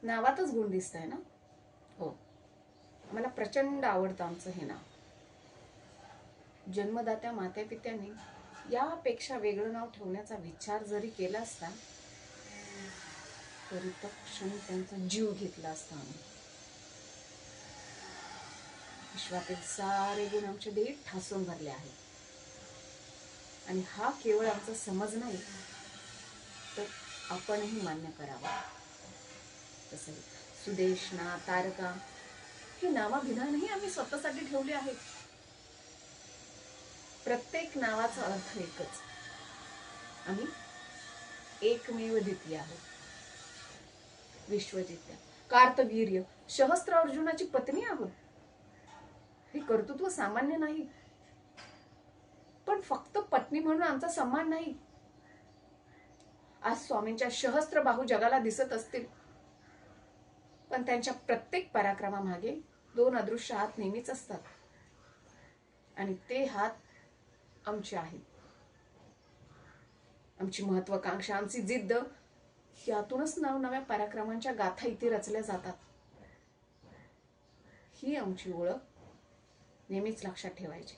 नावातच गुण दिसतंय ना. हो, मला प्रचंड आवडतं आमचं हे नाव. जन्मदात्या मातापित्यांनी यापेक्षा वेगळं नाव ठेवण्याचा विचार जरी केला असता तरी तो क्षणी त्यांचा जीव घेतला असता आम्ही. विश्वातील सारे गुण आमच्या देही ठासून भरले आहेत. आणि हा केवळ आमचा समज नाही तर आपणही मान्य करावा. तसं सुदेशना, तारका ही नावाभिधानही आम्ही स्वतःसाठी ठेवली आहेत. प्रत्येक नावाचा अर्थ एकच. आम्ही एकमेव द्वितीय आहोत. विश्वजित्या, कार्तवीर्य, सहस्त्र अर्जुनाची पत्नी आहोत. हे कर्तृत्व सामान्य नाही. पण फक्त पत्नी म्हणून आमचा सन्मान नाही. आज स्वामींच्या सहस्त्र बाहू जगाला दिसत असतील, पण त्यांच्या प्रत्येक पराक्रमामागे 2 अदृश्य हात नेहमीच असतात. आणि ते हात आमचे आहेत. आमची महत्वाकांक्षा, आमची जिद्द यातूनच नवनव्या पराक्रमांच्या गाथा इथे रचल्या जातात. ही आमची ओळख नेहमीच लक्षात ठेवायची.